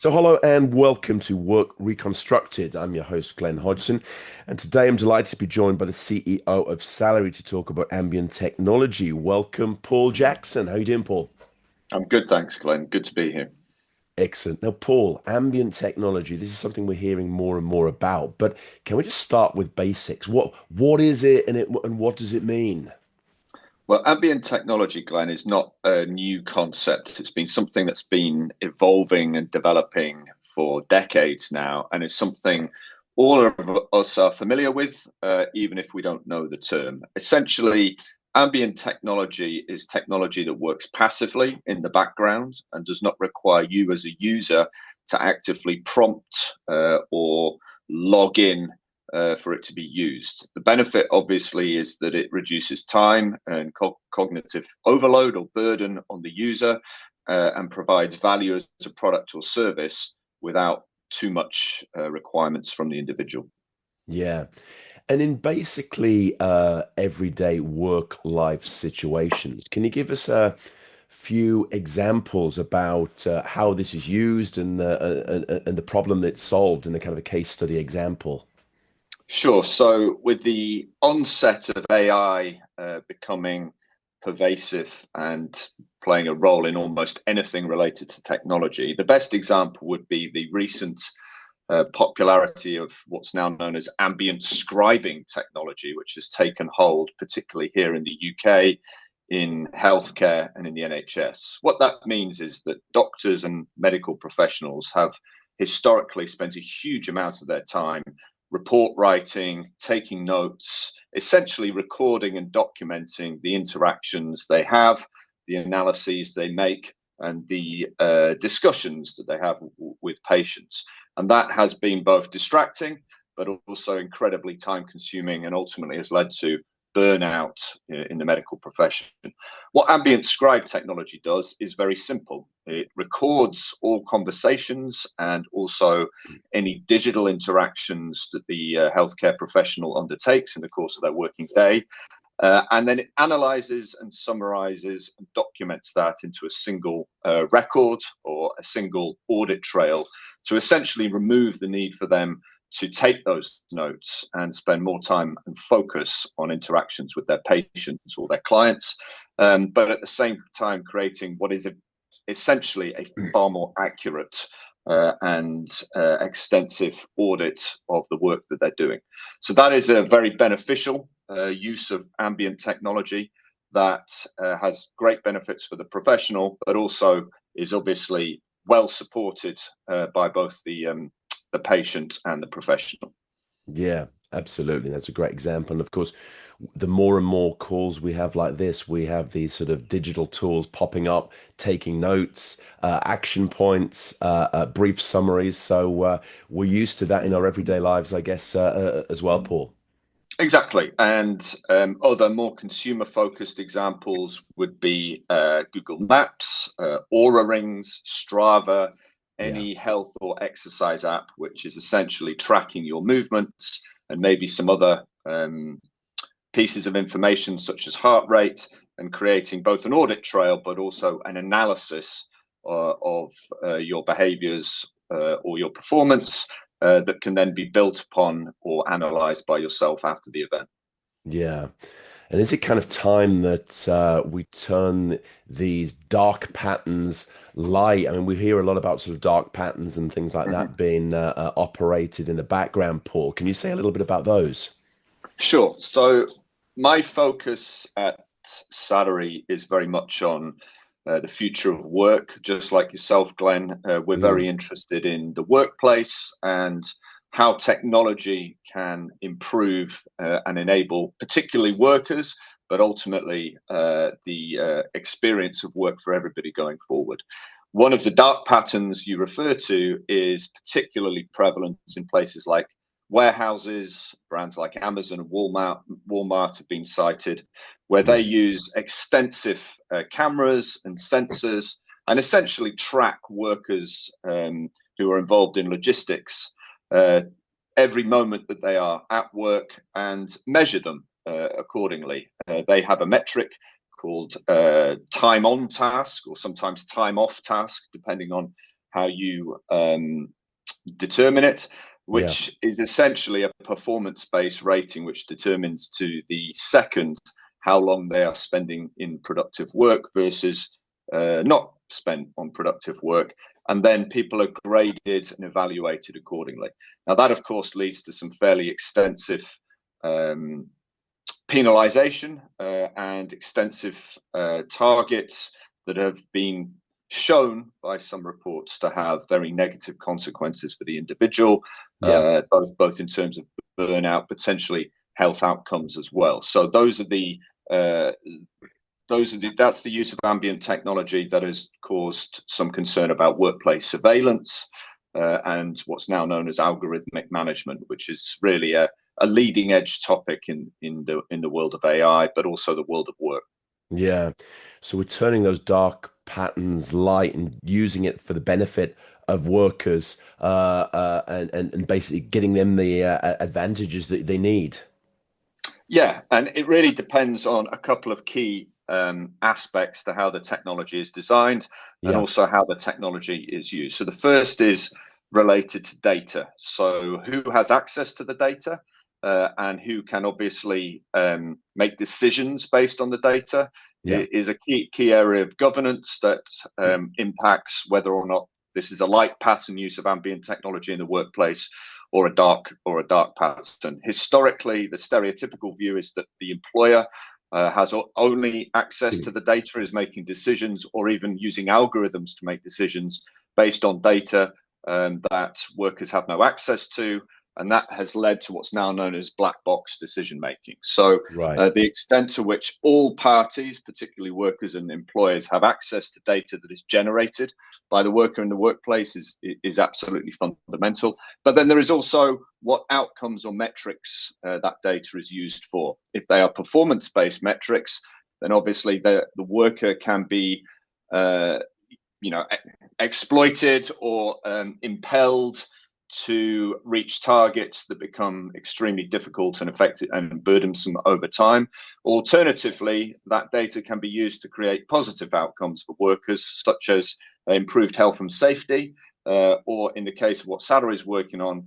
So, hello and welcome to Work Reconstructed. I'm your host, Glenn Hodgson, and today I'm delighted to be joined by the CEO of Salaree to talk about ambient technology. Welcome, Paul Jackson. How you doing, Paul? I'm good, thanks, Glenn. Good to be here. Excellent. Now, Paul, ambient technology, this is something we're hearing more and more about, but can we just start with basics? What is it and what does it mean? Well, ambient technology, Glenn, is not a new concept. It's been something that's been evolving and developing for decades now, and it's something all of us are familiar with, even if we don't know the term. Essentially, ambient technology is technology that works passively in the background and does not require you as a user to actively prompt or log in for it to be used. The benefit, obviously, is that it reduces time and cognitive overload or burden on the user and provides value as a product or service without too much requirements from the individual. Yeah. And in basically everyday work life situations, can you give us a few examples about how this is used and the problem that's solved in a kind of a case study example? Sure. So, with the onset of AI becoming pervasive and playing a role in almost anything related to technology, the best example would be the recent popularity of what's now known as ambient scribing technology, which has taken hold, particularly here in the UK, in healthcare and in the NHS. What that means is that doctors and medical professionals have historically spent a huge amount of their time report writing, taking notes, essentially recording and documenting the interactions they have, the analyses they make, and the discussions that they have with patients. And that has been both distracting, but also incredibly time consuming and ultimately has led to burnout in the medical profession. What ambient scribe technology does is very simple. It records all conversations and also any digital interactions that the healthcare professional undertakes in the course of their working day. And then it analyzes and summarizes and documents that into a single record or a single audit trail to essentially remove the need for them to take those notes and spend more time and focus on interactions with their patients or their clients, but at the same time creating what is essentially a far more accurate and extensive audit of the work that they're doing. So that is a very beneficial use of ambient technology that has great benefits for the professional, but also is obviously well supported by both the patient and the professional. Yeah, absolutely. That's a great example. And of course, the more and more calls we have like this, we have these sort of digital tools popping up, taking notes, action points, brief summaries. So we're used to that in our everyday lives, I guess, as well, Paul. Exactly. And other more consumer focused examples would be Google Maps, Aura Rings, Strava, Yeah. any health or exercise app, which is essentially tracking your movements and maybe some other pieces of information such as heart rate and creating both an audit trail but also an analysis of your behaviors or your performance that can then be built upon or analyzed by yourself after the event. Yeah. And is it kind of time that we turn these dark patterns light? I mean, we hear a lot about sort of dark patterns and things like Mhm. that being operated in the background, Paul. Can you say a little bit about those? Sure. So my focus at Salaree is very much on the future of work. Just like yourself, Glenn, we're Mm, very interested in the workplace and how technology can improve and enable, particularly workers, but ultimately the experience of work for everybody going forward. One of the dark patterns you refer to is particularly prevalent in places like warehouses. Brands like Amazon and Walmart have been cited, where they yeah. use extensive cameras and sensors and essentially track workers who are involved in logistics uh, every moment that they are at work and measure them accordingly. They have a metric called time on task or sometimes time off task, depending on how you determine it, Yeah. which is essentially a performance-based rating, which determines to the second how long they are spending in productive work versus not spent on productive work. And then people are graded and evaluated accordingly. Now, that, of course, leads to some fairly extensive penalization and extensive targets that have been shown by some reports to have very negative consequences for the individual, Yeah. both in terms of burnout, potentially health outcomes as well. So that's the use of ambient technology that has caused some concern about workplace surveillance and what's now known as algorithmic management, which is really a leading edge topic in the world of AI, but also the world of work. Yeah. So we're turning those dark patterns light and using it for the benefit of workers, and basically getting them the advantages that they need. Yeah, and it really depends on a couple of key aspects to how the technology is designed and Yeah. also how the technology is used. So the first is related to data. So who has access to the data and who can obviously make decisions based on the data Yeah. is a key area of governance that impacts whether or not this is a light pattern use of ambient technology in the workplace or a dark pattern. Historically, the stereotypical view is that the employer has only access to the data, is making decisions, or even using algorithms to make decisions based on data that workers have no access to. And that has led to what's now known as black box decision making. So Right. the extent to which all parties, particularly workers and employers, have access to data that is generated by the worker in the workplace is absolutely fundamental. But then there is also what outcomes or metrics that data is used for. If they are performance-based metrics, then obviously the worker can be exploited or impelled to reach targets that become extremely difficult and effective and burdensome over time. Alternatively, that data can be used to create positive outcomes for workers, such as improved health and safety, or in the case of what Salaree is working on,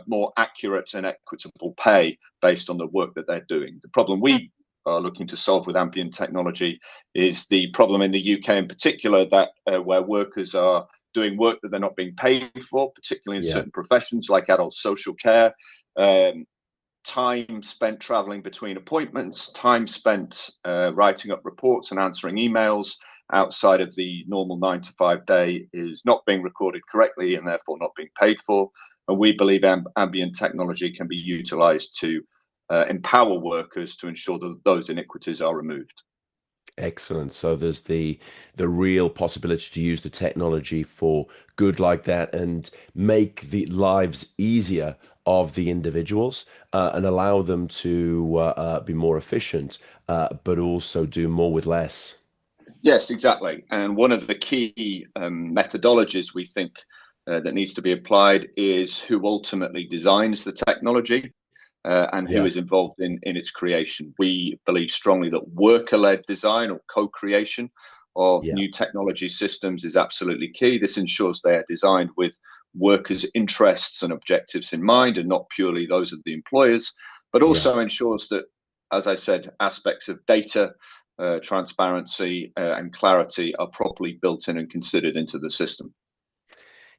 more accurate and equitable pay based on the work that they're doing. The problem we are looking to solve with ambient technology is the problem in the UK in particular, that where workers are doing work that they're not being paid for, particularly in Yeah. certain professions like adult social care, time spent traveling between appointments, time spent writing up reports and answering emails outside of the normal 9 to 5 day is not being recorded correctly and therefore not being paid for. And we believe ambient technology can be utilized to empower workers to ensure that those inequities are removed. Excellent. So there's the real possibility to use the technology for good like that and make the lives easier of the individuals, and allow them to be more efficient, but also do more with less. Yes, exactly. And one of the key methodologies we think that needs to be applied is who ultimately designs the technology and who Yeah. is involved in its creation. We believe strongly that worker-led design or co-creation of Yeah. new technology systems is absolutely key. This ensures they are designed with workers' interests and objectives in mind and not purely those of the employers, but Yeah. also ensures that, as I said, aspects of data transparency and clarity are properly built in and considered into the system.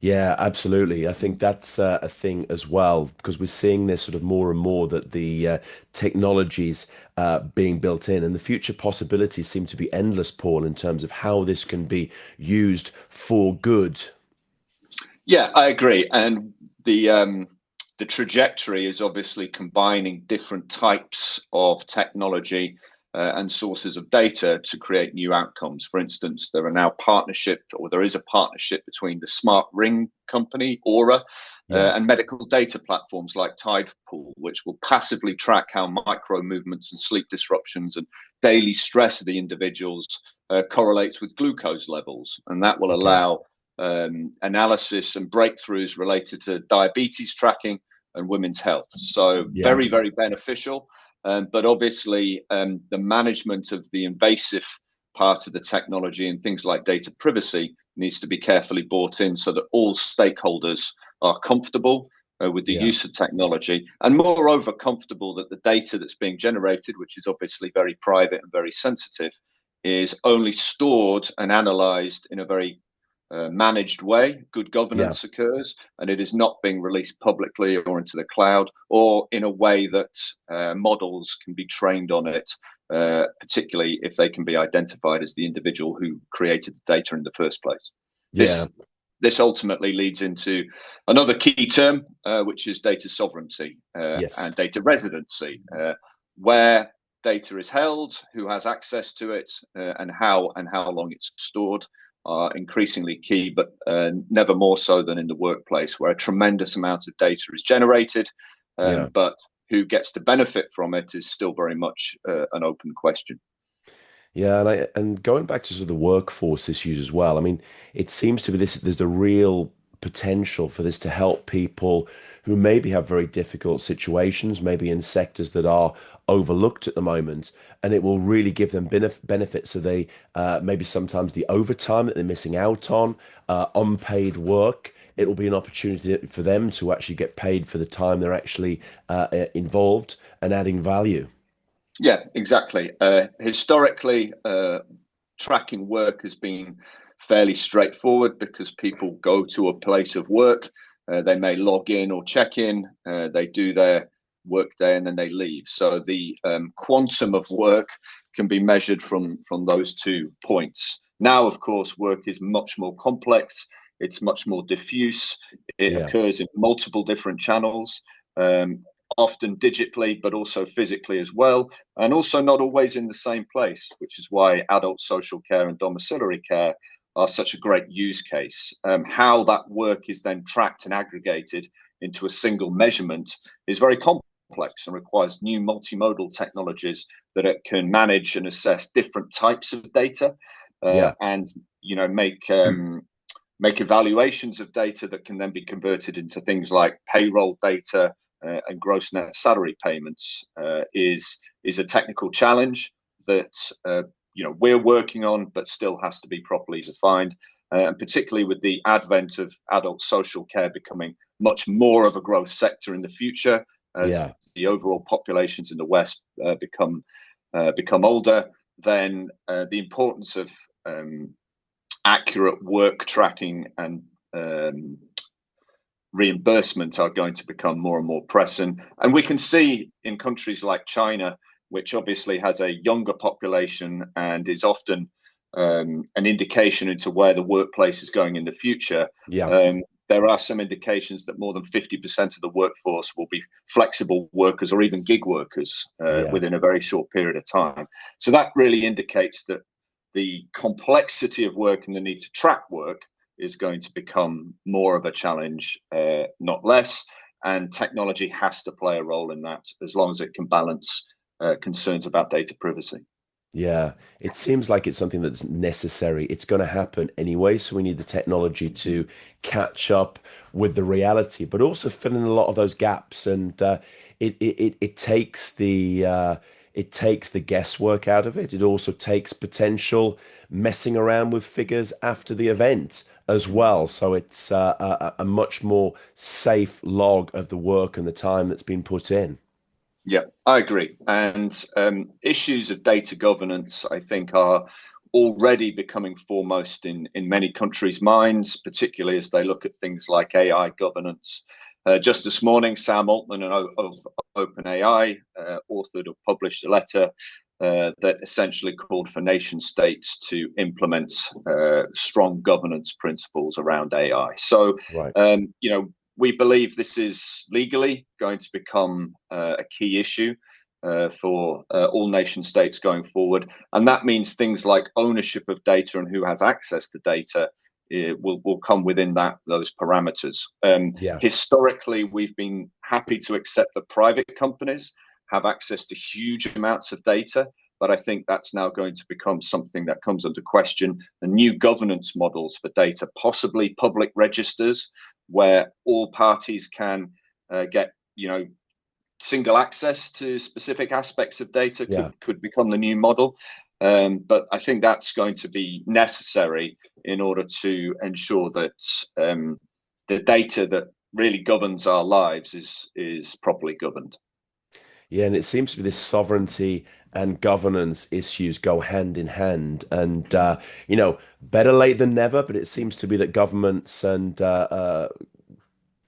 Yeah, absolutely. I think that's a thing as well, because we're seeing this sort of more and more that the technologies being built in, and the future possibilities seem to be endless, Paul, in terms of how this can be used for good. Yeah, I agree. And the trajectory is obviously combining different types of technology and sources of data to create new outcomes. For instance, there is a partnership between the smart ring company Aura Yeah. and medical data platforms like Tidepool, which will passively track how micro movements and sleep disruptions and daily stress of the individuals correlates with glucose levels, and that will Okay. allow analysis and breakthroughs related to diabetes tracking and women's health. So Yeah. very, very beneficial. But obviously, the management of the invasive part of the technology and things like data privacy needs to be carefully brought in so that all stakeholders are comfortable with the Yeah. use of technology, and moreover comfortable that the data that's being generated, which is obviously very private and very sensitive, is only stored and analyzed in a very managed way. Good Yeah. governance occurs, and it is not being released publicly or into the cloud, or in a way that models can be trained on it, particularly if they can be identified as the individual who created the data in the first place. Yeah. This ultimately leads into another key term, which is data sovereignty Yes. and data residency, where data is held, who has access to it, and how long it's stored are increasingly key, but never more so than in the workplace, where a tremendous amount of data is generated, Yeah. but who gets to benefit from it is still very much an open question. Yeah, and going back to sort of the workforce issues as well. I mean, it seems to be this, there's the real potential for this to help people who maybe have very difficult situations, maybe in sectors that are overlooked at the moment, and it will really give them benefits. So they maybe sometimes the overtime that they're missing out on, unpaid work. It will be an opportunity for them to actually get paid for the time they're actually involved and adding value. Yeah, exactly. Historically, tracking work has been fairly straightforward because people go to a place of work, they may log in or check in, they do their work day, and then they leave. So the quantum of work can be measured from those 2 points. Now, of course, work is much more complex. It's much more diffuse. It Yeah, occurs in multiple different channels. Often digitally, but also physically as well, and also not always in the same place, which is why adult social care and domiciliary care are such a great use case. How that work is then tracked and aggregated into a single measurement is very complex and requires new multimodal technologies that it can manage and assess different types of data, yeah, and make evaluations of data that can then be converted into things like payroll data, and gross net salary payments, is a technical challenge that we're working on, but still has to be properly defined. And particularly with the advent of adult social care becoming much more of a growth sector in the future, as yeah. the overall populations in the West become older, then the importance of accurate work tracking and reimbursement are going to become more and more pressing. And we can see in countries like China, which obviously has a younger population and is often an indication into where the workplace is going in the future. Yeah, There are some indications that more than 50% of the workforce will be flexible workers or even gig workers yeah, within a very short period of time. So that really indicates that the complexity of work and the need to track work is going to become more of a challenge, not less. And technology has to play a role in that, as long as it can balance concerns about data privacy. yeah. It seems like it's something that's necessary. It's going to happen anyway, so we need the technology to catch up with the reality, but also fill in a lot of those gaps. And it takes it takes the guesswork out of it. It also takes potential messing around with figures after the event as well. So it's a much more safe log of the work and the time that's been put in. Yeah, I agree. And issues of data governance, I think, are already becoming foremost in many countries' minds, particularly as they look at things like AI governance. Just this morning, Sam Altman of OpenAI authored or published a letter that essentially called for nation states to implement strong governance principles around AI. So, Right. we believe this is legally going to become a key issue for all nation states going forward. And that means things like ownership of data and who has access to data will come within those parameters. Yeah. Historically, we've been happy to accept that private companies have access to huge amounts of data, but I think that's now going to become something that comes under question. The new governance models for data, possibly public registers, where all parties can get, single access to specific aspects of data, Yeah. could become the new model. But I think that's going to be necessary in order to ensure that the data that really governs our lives is properly governed. Yeah, and it seems to be this sovereignty and governance issues go hand in hand. And, better late than never, but it seems to be that governments and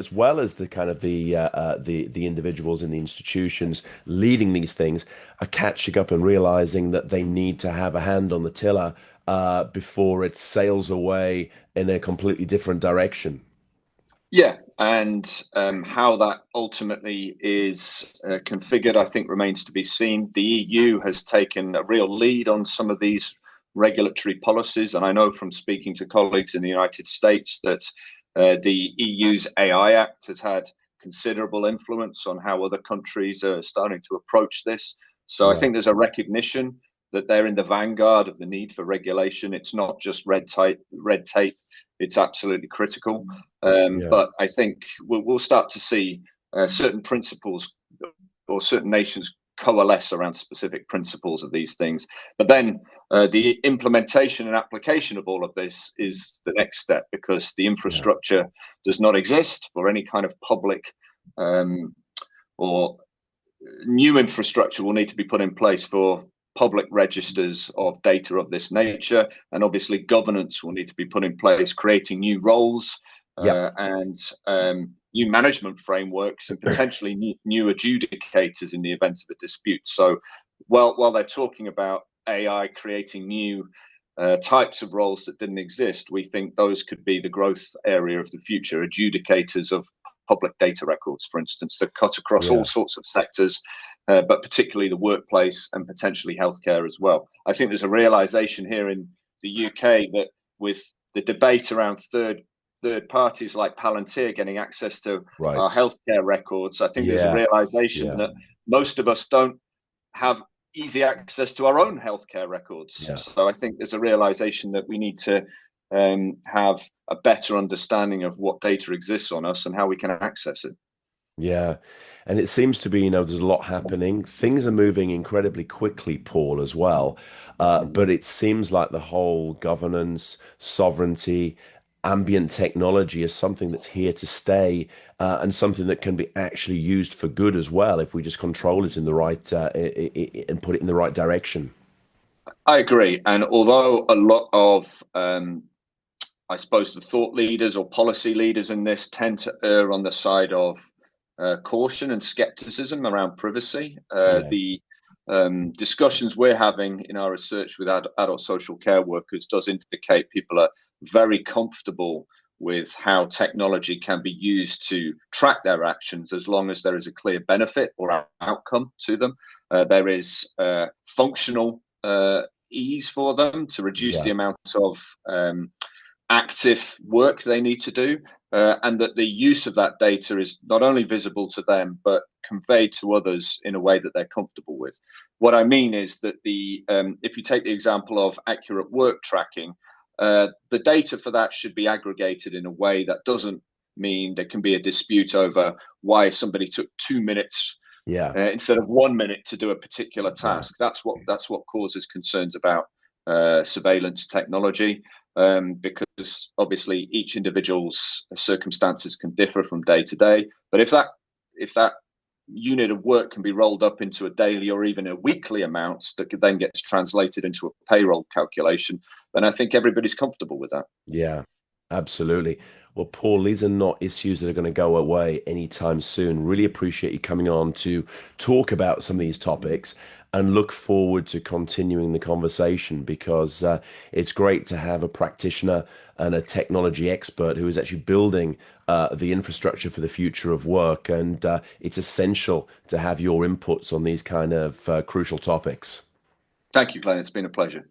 as well as the kind of the individuals in the institutions leading these things are catching up and realizing that they need to have a hand on the tiller before it sails away in a completely different direction. Yeah, and how that ultimately is configured, I think, remains to be seen. The EU has taken a real lead on some of these regulatory policies, and I know from speaking to colleagues in the United States that the EU's AI Act has had considerable influence on how other countries are starting to approach this. So I think Right. there's a recognition that they're in the vanguard of the need for regulation. It's not just red tape. It's absolutely critical. Yeah. But I think we'll start to see certain principles or certain nations coalesce around specific principles of these things. But then the implementation and application of all of this is the next step, because the Yeah. infrastructure does not exist for any kind of public um, or new infrastructure will need to be put in place for public registers of data of this nature. And obviously, governance will need to be put in place, creating new roles Yep. and new management frameworks and potentially new adjudicators in the event of a dispute. So, while they're talking about AI creating new types of roles that didn't exist, we think those could be the growth area of the future, adjudicators of public data records, for instance, that cut across all Yeah. sorts of sectors, but particularly the workplace and potentially healthcare as well. I think there's a realization here in the UK that with the debate around third parties like Palantir getting access to our Right. healthcare records, I think there's a Yeah. realization Yeah. that most of us don't have easy access to our own healthcare records. Yeah. So I think there's a realization that we need to have a better understanding of what data exists on us and how we can access it. Yeah. And it seems to be, there's a lot happening. Things are moving incredibly quickly, Paul, as well. But it seems like the whole governance, sovereignty, ambient technology is something that's here to stay, and something that can be actually used for good as well if we just control it in the right and put it in the right direction. I agree. And although a lot of, I suppose, the thought leaders or policy leaders in this tend to err on the side of caution and skepticism around privacy, Yeah. the discussions we're having in our research with adult social care workers does indicate people are very comfortable with how technology can be used to track their actions as long as there is a clear benefit or outcome to them. There is functional ease for them to reduce the Yeah. amount of active work they need to do, and that the use of that data is not only visible to them but conveyed to others in a way that they're comfortable with. What I mean is that if you take the example of accurate work tracking, the data for that should be aggregated in a way that doesn't mean there can be a dispute over why somebody took 2 minutes Yeah. instead of 1 minute to do a particular Yeah. task. That's what causes concerns about surveillance technology, because obviously each individual's circumstances can differ from day to day. But if that unit of work can be rolled up into a daily or even a weekly amount that then gets translated into a payroll calculation, then I think everybody's comfortable with that. Yeah, absolutely. Well, Paul, these are not issues that are going to go away anytime soon. Really appreciate you coming on to talk about some of these topics and look forward to continuing the conversation because it's great to have a practitioner and a technology expert who is actually building the infrastructure for the future of work. And it's essential to have your inputs on these kind of crucial topics. Thank you, Glenn. It's been a pleasure.